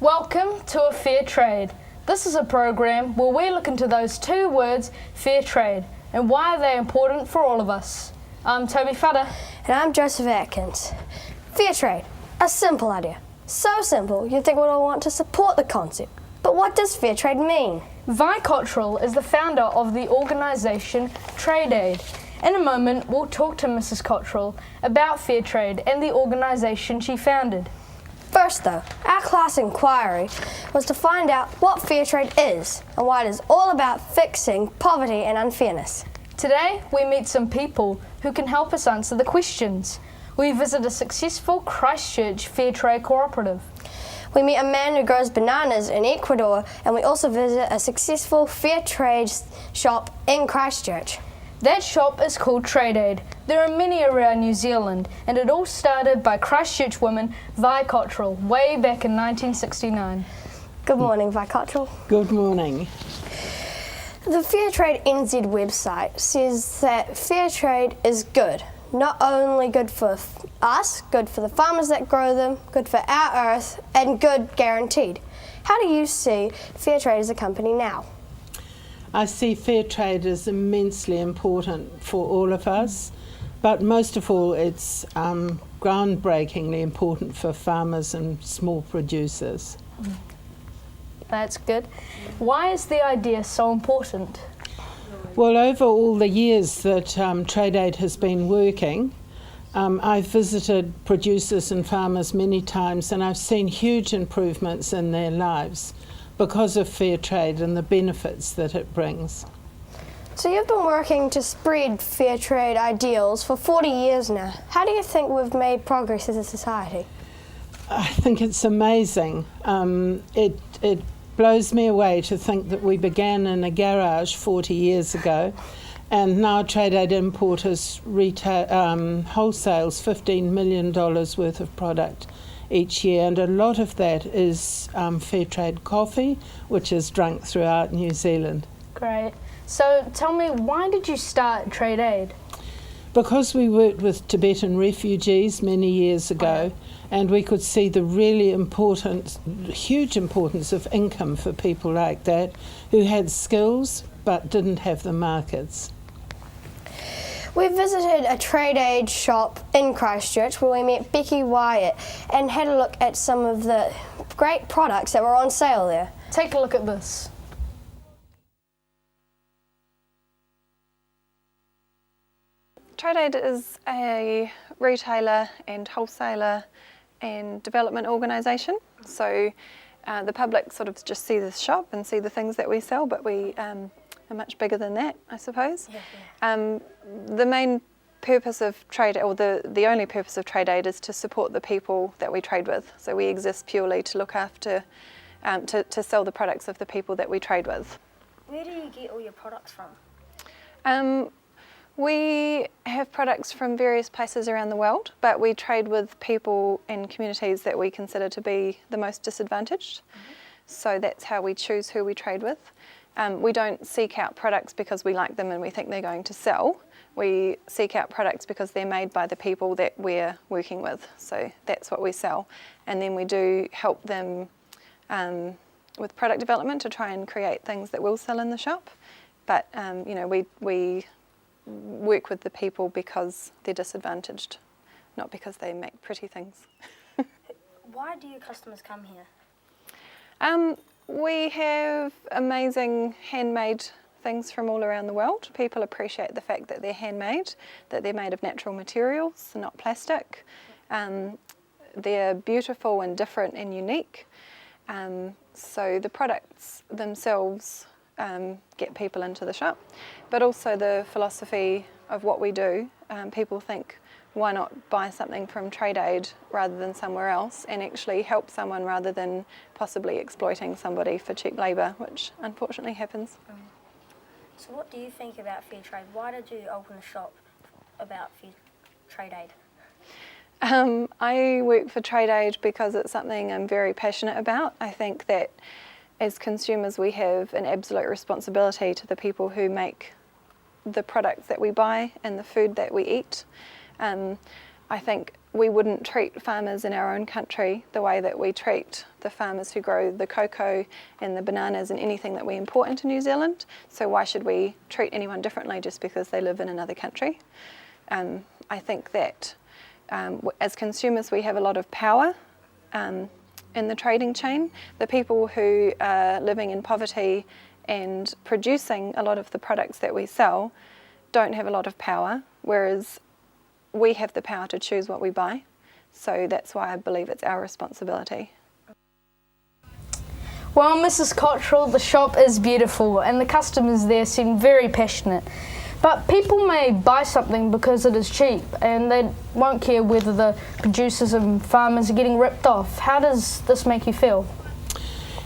Welcome to A Fair Trade. This is a program where we look into those two words, fair trade, and why are they important for all of us. I'm Toby Fudder. And I'm Joseph Atkins. Fair trade, a simple idea. So simple, you'd think we'd all want to support the concept. But what does fair trade mean? Vi Cottrell is the founder of the organisation Trade Aid. In a moment, we'll talk to Mrs. Cottrell about fair trade and the organisation she founded. First though, our class inquiry was to find out what fair trade is and why it is all about fixing poverty and unfairness. Today, we meet some people who can help us answer the questions. We visit a successful Christchurch fair trade cooperative. We meet a man who grows bananas in Ecuador, and we also visit a successful fair trade shop in Christchurch. That shop is called Trade Aid. There are many around New Zealand, and it all started by Christchurch woman Vi Cottrell way back in 1969. Good morning, Vi Cottrell. Good morning. The Fair Trade NZ website says that fair trade is good. Not only good for us, good for the farmers that grow them, good for our earth, and good guaranteed. How do you see fair trade as a company now? I see fair trade as immensely important for all of us, but most of all it's groundbreakingly important for farmers and small producers. That's good. Why is the idea so important? Well, over all the years that Trade Aid has been working, I've visited producers and farmers many times, and I've seen huge improvements in their lives because of fair trade and the benefits that it brings. So you've been working to spread fair trade ideals for 40 years now. How do you think we've made progress as a society? I think it's amazing. It blows me away to think that we began in a garage 40 years ago, and now Trade Aid importers wholesales $15 million worth of product each year, and a lot of that is fair trade coffee, which is drunk throughout New Zealand. Great. So tell me, why did you start Trade Aid? Because we worked with Tibetan refugees many years ago, and we could see the really huge importance of income for people like that who had skills but didn't have the markets. We visited a Trade Aid shop in Christchurch where we met Becky Wyatt and had a look at some of the great products that were on sale there. Take a look at this. Trade Aid is a retailer and wholesaler and development organisation. So the public sort of just see this shop and see the things that we sell, but we are much bigger than that, I suppose. Yeah. The main purpose of Trade Aid, or the only purpose of Trade Aid, is to support the people that we trade with. So we exist purely to look after, to sell the products of the people that we trade with. Where do you get all your products from? We have products from various places around the world, but we trade with people in communities that we consider to be the most disadvantaged. Mm-hmm. So that's how we choose who we trade with. We don't seek out products because we like them and we think they're going to sell. We seek out products because they're made by the people that we're working with. So that's what we sell. And then we do help them with product development to try and create things that will sell in the shop. But we work with the people because they're disadvantaged, not because they make pretty things. Why do your customers come here? We have amazing handmade things from all around the world. People appreciate the fact that they're handmade, that they're made of natural materials, not plastic. They're beautiful and different and unique. So the products themselves get people into the shop, but also the philosophy of what we do. People think, why not buy something from Trade Aid rather than somewhere else and actually help someone rather than possibly exploiting somebody for cheap labour, which unfortunately happens. So what do you think about fair trade? Why did you open a shop about fair Trade Aid? I work for Trade Aid because it's something I'm very passionate about. I think that as consumers we have an absolute responsibility to the people who make the products that we buy and the food that we eat. I think we wouldn't treat farmers in our own country the way that we treat the farmers who grow the cocoa and the bananas and anything that we import into New Zealand. So why should we treat anyone differently just because they live in another country? I think that as consumers we have a lot of power in the trading chain. The people who are living in poverty and producing a lot of the products that we sell don't have a lot of power, whereas we have the power to choose what we buy. So that's why I believe it's our responsibility. Well, Mrs. Cottrell, the shop is beautiful and the customers there seem very passionate. But people may buy something because it is cheap and they won't care whether the producers and farmers are getting ripped off. How does this make you feel?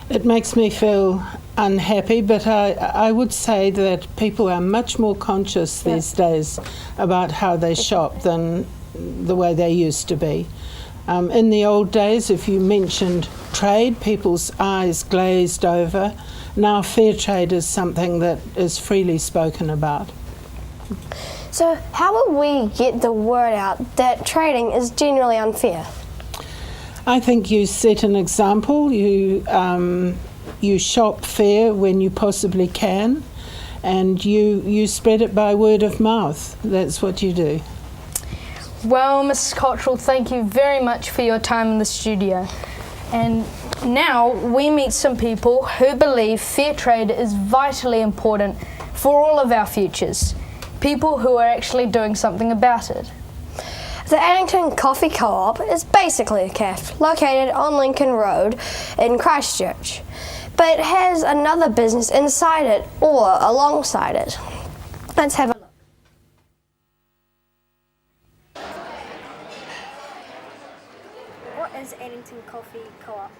It makes me feel unhappy, but I would say that people are much more conscious these days about how they shop than the way they used to be. In the old days, if you mentioned trade, people's eyes glazed over. Now fair trade is something that is freely spoken about. So how will we get the word out that trading is generally unfair? I think you set an example. You shop fair when you possibly can, and you spread it by word of mouth. That's what you do. Well, Mrs. Cottrell, thank you very much for your time in the studio. And now we meet some people who believe fair trade is vitally important for all of our futures. People who are actually doing something about it. The Addington Coffee Co-Op is basically a cafe located on Lincoln Road in Christchurch, but it has another business inside it or alongside it. Let's have a look. What is Addington Coffee Co-op?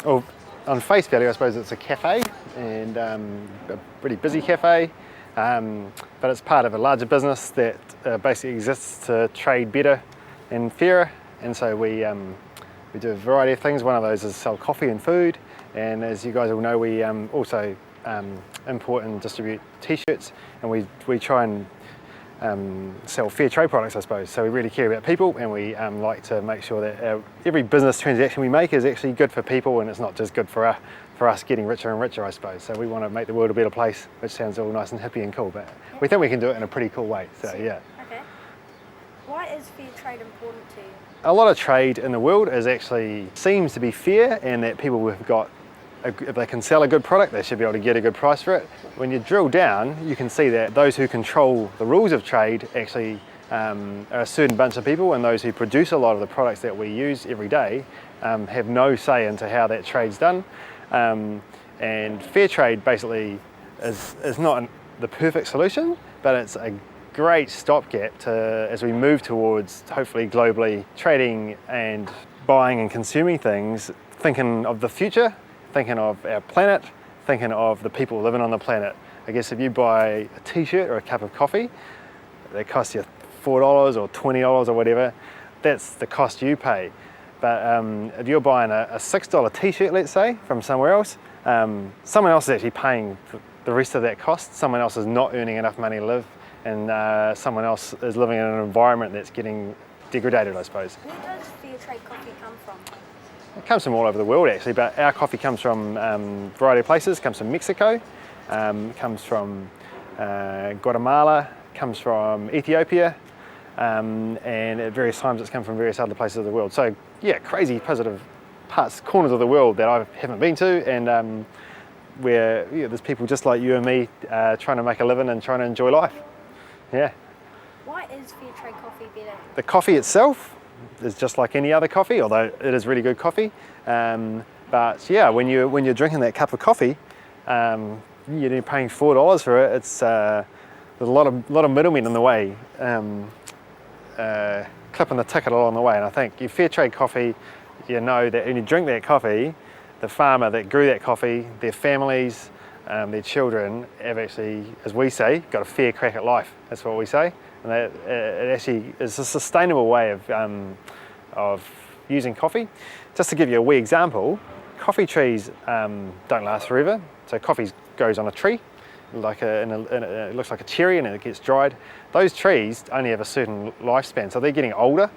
Well, on face value, I suppose it's a cafe, and a pretty busy cafe. But it's part of a larger business that basically exists to trade better and fairer, and so we do a variety of things. One of those is sell coffee and food, and as you guys all know, we also import and distribute t-shirts, and we try and sell fair trade products, I suppose. So we really care about people, and we like to make sure that every business transaction we make is actually good for people, and it's not just good for us getting richer and richer, I suppose. So we want to make the world a better place, which sounds all nice and hippie and cool, but we think we can do it in a pretty cool way, so yeah. Okay. Why is fair trade important to you? A lot of trade in the world seems to be fair, and that people have got, if they can sell a good product, they should be able to get a good price for it. When you drill down, you can see that those who control the rules of trade actually are a certain bunch of people, and those who produce a lot of the products that we use every day have no say into how that trade's done. And fair trade basically is not the perfect solution, but it's a great stopgap as we move towards hopefully globally trading and buying and consuming things, thinking of the future, thinking of our planet, thinking of the people living on the planet. I guess if you buy a t-shirt or a cup of coffee that costs you $4 or $20 or whatever, that's the cost you pay. But if you're buying a $6 t-shirt, let's say, from somewhere else, someone else is actually paying the rest of that cost. Someone else is not earning enough money to live, and someone else is living in an environment that's getting degraded, I suppose. Where does fair trade coffee come from? It comes from all over the world, actually, but our coffee comes from a variety of places. It comes from Mexico, comes from Guatemala, comes from Ethiopia, and at various times it's come from various other places of the world. So yeah, crazy positive corners of the world that I haven't been to, and where there's people just like you and me trying to make a living and trying to enjoy life. Yeah. Why is fair trade coffee better? The coffee itself is just like any other coffee, although it is really good coffee. But yeah, when you're drinking that cup of coffee, you're paying $4 for it. It's there's a lot of middlemen in the way, clipping the ticket along the way. And I think your fair trade coffee, you know that when you drink that coffee, the farmer that grew that coffee, their families, their children have actually, as we say, got a fair crack at life. That's what we say. And that it actually is a sustainable way of using coffee. Just to give you a wee example, coffee trees don't last forever. So coffee grows on a tree, it looks like a cherry and it gets dried. Those trees only have a certain lifespan, so they're getting older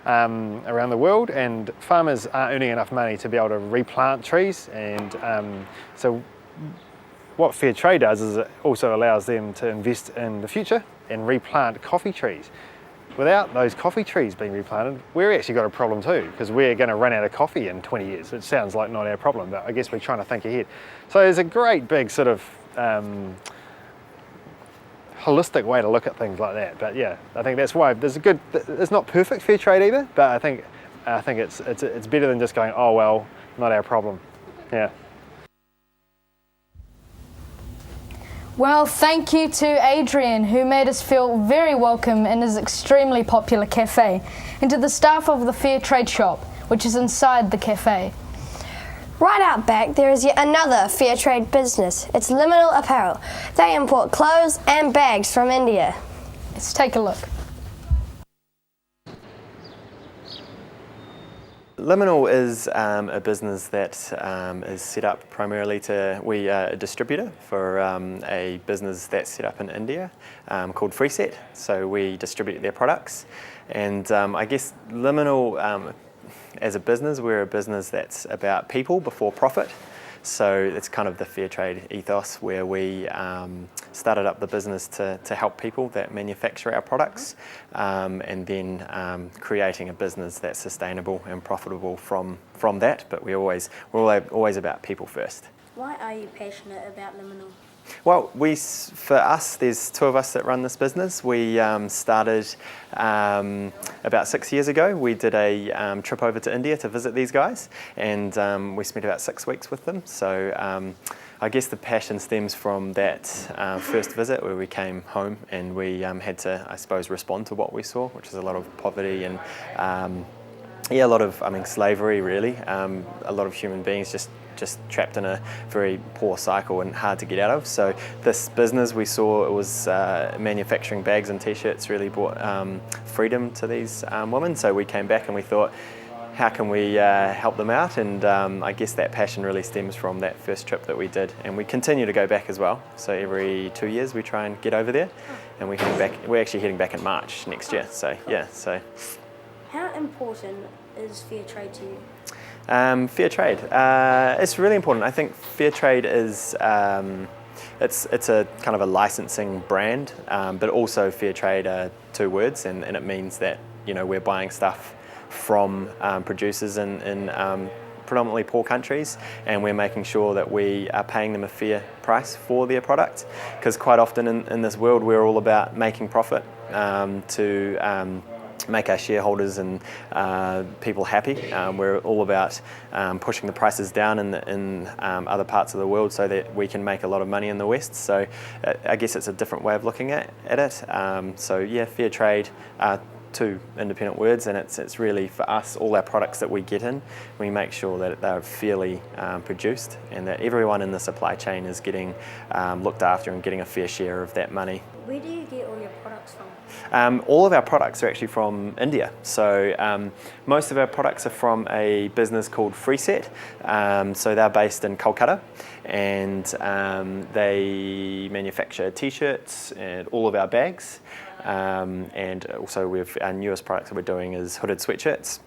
around the world, and farmers aren't earning enough money to be able to replant trees. And so what Fair Trade does is it also allows them to invest in the future and replant coffee trees. Without those coffee trees being replanted, we've actually got a problem too, because we're going to run out of coffee in 20 years. It sounds like not our problem, but I guess we're trying to think ahead. So there's a great big sort of holistic way to look at things like that. But yeah, I think that's why it's not perfect fair trade either, but I think it's better than just going, oh well, not our problem. Yeah. Well, thank you to Adrian, who made us feel very welcome in his extremely popular cafe, and to the staff of the Fair Trade shop, which is inside the cafe. Right out back, there is yet another fair trade business. It's Liminal Apparel. They import clothes and bags from India. Let's take a look. Liminal is a business that is set up primarily we are a distributor for a business that's set up in India called Freeset. So we distribute their products, and I guess Liminal, as a business, we're a business that's about people before profit. So it's kind of the fair trade ethos, where we started up the business to help people that manufacture our products, and then creating a business that's sustainable and profitable from that. But we're always about people first. Why are you passionate about Liminal? Well, for us, there's two of us that run this business. We started about 6 years ago. We did a trip over to India to visit these guys, and we spent about 6 weeks with them. So I guess the passion stems from that first visit, where we came home and we had to, I suppose, respond to what we saw, which is a lot of poverty and a lot of, slavery really. A lot of human beings just trapped in a very poor cycle and hard to get out of. So this business we saw, it was manufacturing bags and t-shirts, really brought freedom to these women. So we came back and we thought, how can we help them out? And I guess that passion really stems from that first trip that we did, and we continue to go back as well. So every 2 years we try and get over there, and we're actually heading back in March next year. So yeah. So how important is fair trade to you? Fair trade, it's really important. I think fair trade is it's a kind of a licensing brand, but also fair trade are two words, and it means that we're buying stuff from producers in predominantly poor countries, and we're making sure that we are paying them a fair price for their product, because quite often in this world we're all about making profit to make our shareholders and people happy. We're all about pushing the prices down in other parts of the world so that we can make a lot of money in the West. So I guess it's a different way of looking at it. So yeah, fair trade, two independent words, and it's really, for us, all our products that we get in, we make sure that they're fairly produced, and that everyone in the supply chain is getting looked after and getting a fair share of that money. Where do you get all your products from? All of our products are actually from India. So most of our products are from a business called Freeset. So they're based in Kolkata, and they manufacture t-shirts and all of our bags. And also our newest products that we're doing is hooded sweatshirts.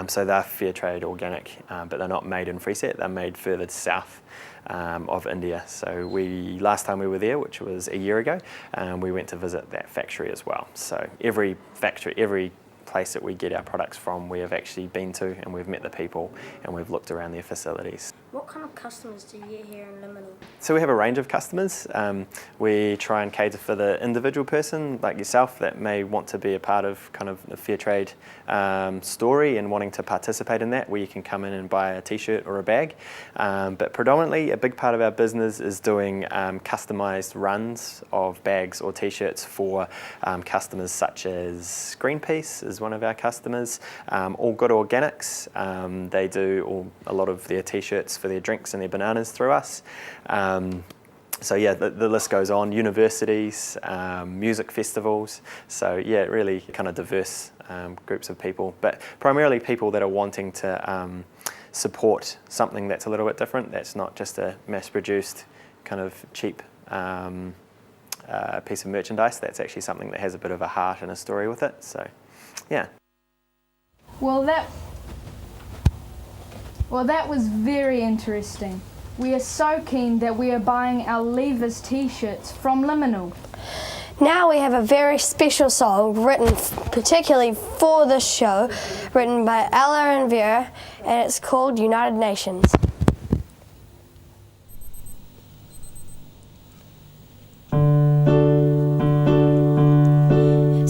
So they're fair trade organic, but they're not made in Freeset. They're made further south of India. So last time we were there, which was a year ago, we went to visit that factory as well. So every factory, every place that we get our products from, we have actually been to, and we've met the people, and we've looked around their facilities. What kind of customers do you get here in Liminal? So we have a range of customers. We try and cater for the individual person like yourself that may want to be a part of kind of the fair trade story and wanting to participate in that, where you can come in and buy a t-shirt or a bag. But predominantly a big part of our business is doing customised runs of bags or t-shirts for customers such as Greenpeace is one of our customers, Allgood Organics. They do a lot of their t-shirts for their drinks and their bananas through us. So yeah, the list goes on. Universities, music festivals. So yeah, really kind of diverse groups of people, but primarily people that are wanting to support something that's a little bit different. That's not just a mass-produced kind of cheap piece of merchandise that's actually something that has a bit of a heart and a story with it. So, yeah. Well, that was very interesting. We are so keen that we are buying our Leavers t-shirts from Liminal. Now we have a very special song written particularly for this show, written by Ella and Vera, and it's called United Nations.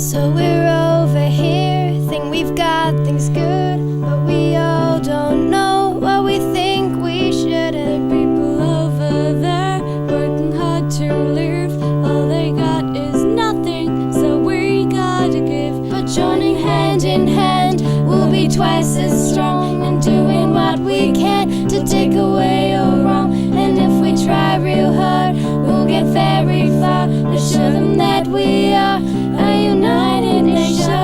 So we're over here, think we've got things good, but we all don't know what we think we should. And people over there working hard to live, all they got is nothing, so we gotta give. But joining hand in hand, we'll be twice as strong, and doing what we can to take away all wrong. And if we try real hard, we'll get very far to show them that we are a united nation.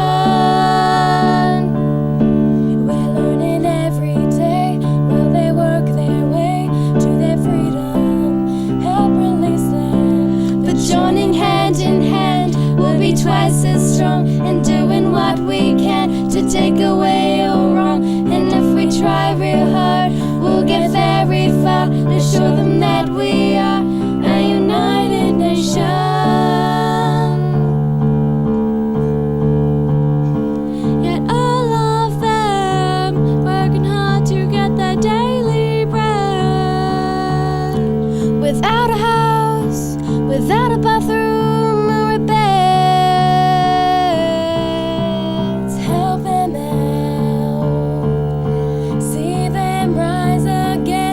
We're learning every day while they work their way to their freedom. Help release them. But joining hand in hand, we'll be twice as strong, and doing what we can to take away all wrong. And if we try real hard, we'll get very far to show them that we are a united nation. Yet all of them working hard to get their daily bread, without a house, without a bathroom or a bed. Help them out, see them rise again.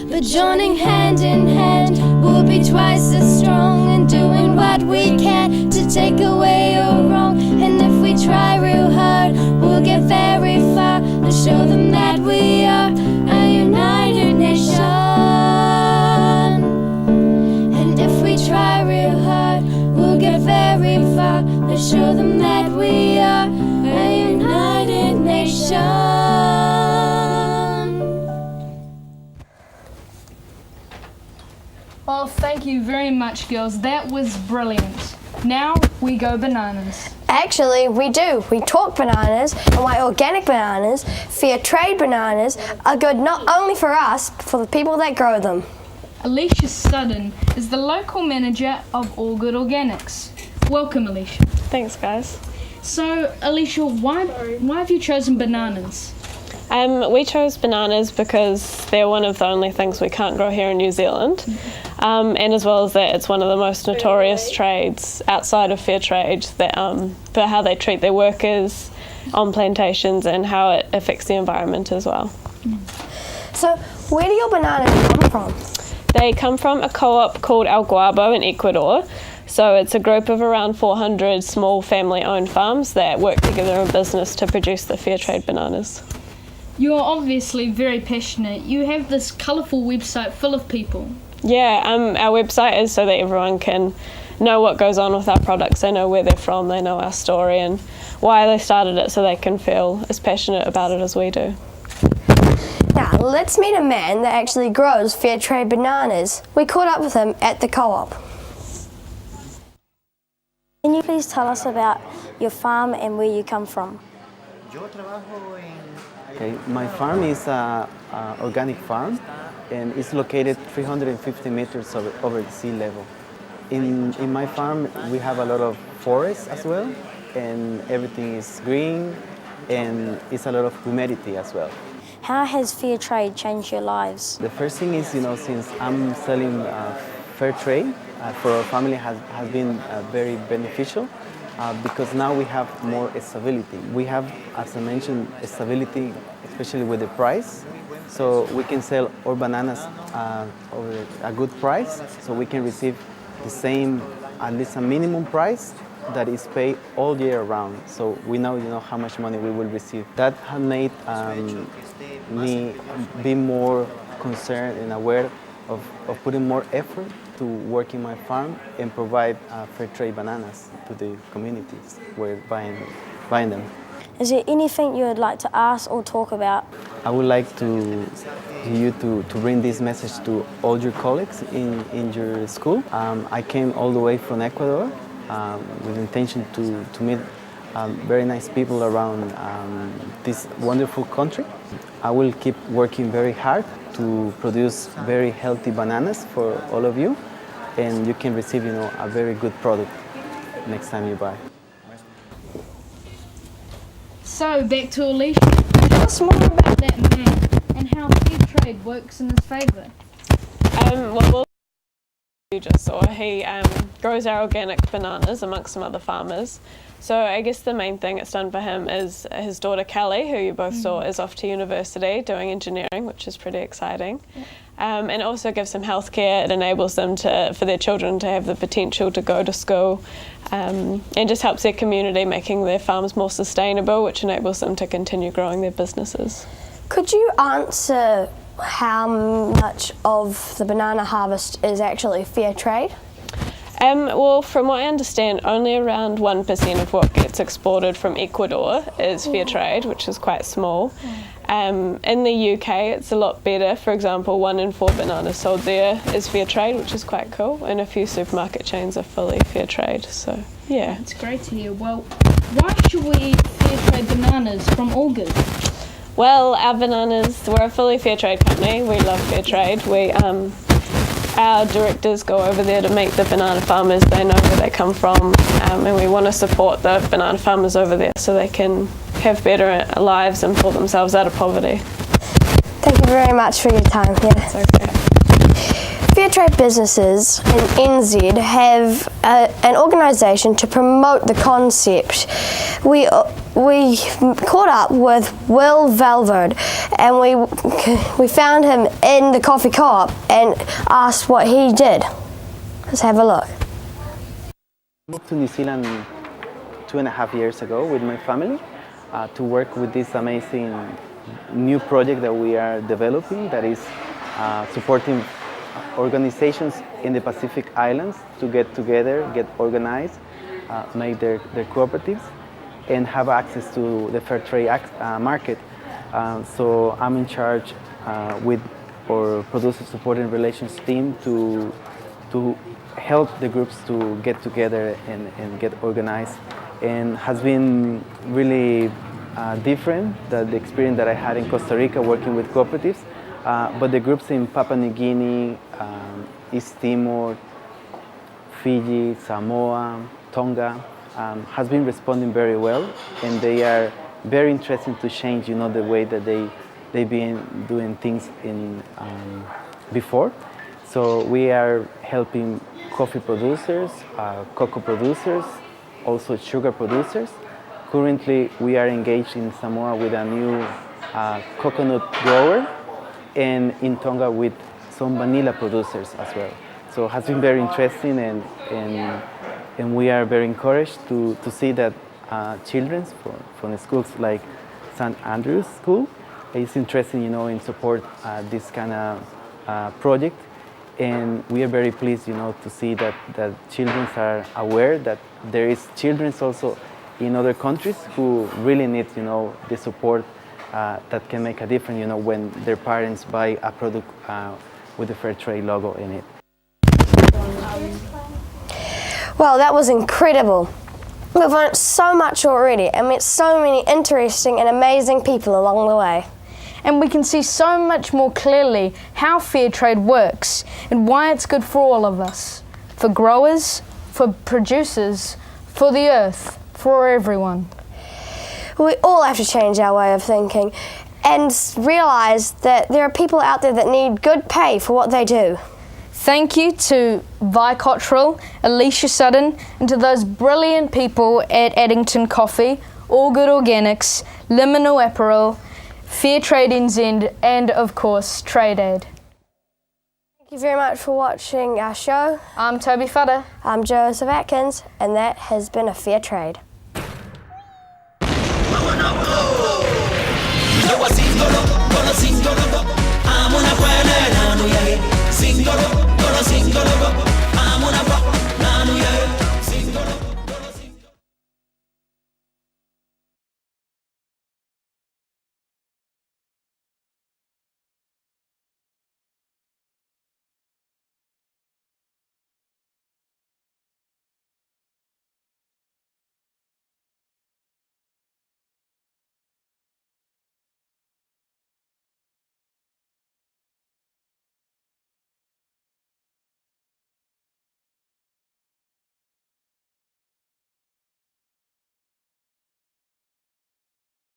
But joining hand in hand, we'll be twice as strong, and doing what we can to take away all wrong. And if we try real hard, we'll get very far to show them that we are a united nation. And if we try real hard, we'll get very far to show them that we are a united nation. Well, thank you very much, girls. That was brilliant. Now we go bananas. Actually, we do. We talk bananas and why organic bananas, fair trade bananas, are good not only for us, but for the people that grow them. Alicia Studden is the local manager of Allgood Organics. Welcome, Alicia. Thanks, guys. So, Alicia, why have you chosen bananas? We chose bananas because they're one of the only things we can't grow here in New Zealand. And as well as that, it's one of the most notorious trades outside of fair trade that, for how they treat their workers on plantations and how it affects the environment as well. So, where do your bananas come from? They come from a co-op called Allgood in Ecuador. So it's a group of around 400 small family-owned farms that work together in business to produce the fair trade bananas. You're obviously very passionate. You have this colourful website full of people. Yeah, our website is so that everyone can know what goes on with our products. They know where they're from, they know our story and why they started it, so they can feel as passionate about it as we do. Now, let's meet a man that actually grows fair trade bananas. We caught up with him at the co-op. Can you please tell us about your farm and where you come from? Okay, my farm is an organic farm, and it's located 350 meters over the sea level. In my farm, we have a lot of forests as well, and everything is green, and it's a lot of humidity as well. How has fair trade changed your lives? The first thing is, since I'm selling fair trade, for our family has been very beneficial. Because now we have more stability. We have, as I mentioned, stability, especially with the price. So we can sell our bananas over a good price, so we can receive the same, at least a minimum price that is paid all year round. So we know, how much money we will receive. That has made me be more concerned and aware of putting more effort to work in my farm and provide fair trade bananas to the communities where buying them. Is there anything you would like to ask or talk about? I would like to you to bring this message to all your colleagues in your school. I came all the way from Ecuador with the intention to meet very nice people around this wonderful country. I will keep working very hard to produce very healthy bananas for all of you, and you can receive, a very good product next time you buy. So back to Alicia. Tell us more about that man and how fair trade works in his favour. Well, you just saw, he grows our organic bananas amongst some other farmers. So I guess the main thing it's done for him is his daughter Kelly, who you both saw, is off to university doing engineering, which is pretty exciting. And it also gives them healthcare. It enables them for their children to have the potential to go to school, and just helps their community, making their farms more sustainable, which enables them to continue growing their businesses. Could you answer how much of the banana harvest is actually fair trade? Well, from what I understand, only around 1% of what gets exported from Ecuador is fair trade, which is quite small. In the UK, it's a lot better. For example, 1 in 4 bananas sold there is fair trade, which is quite cool, and a few supermarket chains are fully fair trade. So, yeah. It's great to hear. Well, why should we eat fair trade bananas from Allgood? Well, our bananas, we're a fully fair trade company. We love fair trade. Our directors go over there to meet the banana farmers. They know where they come from, and we want to support the banana farmers over there so they can have better lives and pull themselves out of poverty. Thank you very much for your time here. It's okay. Fair trade businesses in NZ have an organisation to promote the concept. We caught up with Will Valverde, and we found him in the coffee co-op and asked what he did. Let's have a look. I moved to New Zealand 2.5 years ago with my family to work with this amazing new project that we are developing, that is supporting organizations in the Pacific Islands to get together, get organized, make their cooperatives, and have access to the fair trade market. So I'm in charge with our producer support and relations team to help the groups to get together and get organized, and has been really different than the experience that I had in Costa Rica working with cooperatives. But the groups in Papua New Guinea, East Timor, Fiji, Samoa, Tonga has been responding very well, and they are very interested to change, the way that they've been doing things in before. So we are helping coffee producers, cocoa producers, also sugar producers. Currently, we are engaged in Samoa with a new coconut grower, and in Tonga with some vanilla producers as well. So it has been very interesting, and we are very encouraged to see that children from the schools like St. Andrew's School is interested, in support this kind of project. And we are very pleased, to see that children are aware that there is children also in other countries who really need, the support that can make a difference, when their parents buy a product with the fair trade logo in it. Well, that was incredible. We've learned so much already and met so many interesting and amazing people along the way. And we can see so much more clearly how fair trade works and why it's good for all of us. For growers, for producers, for the earth, for everyone. We all have to change our way of thinking and realise that there are people out there that need good pay for what they do. Thank you to Vi Cottrell, Alicia Sutton, and to those brilliant people at Addington Coffee, Allgood Organics, Liminal Apparel, Fair Trade NZ, and of course Trade Aid. Thank you very much for watching our show. I'm Toby Fudder. I'm Joseph Atkins, and that has been a Fair Trade. Singolo,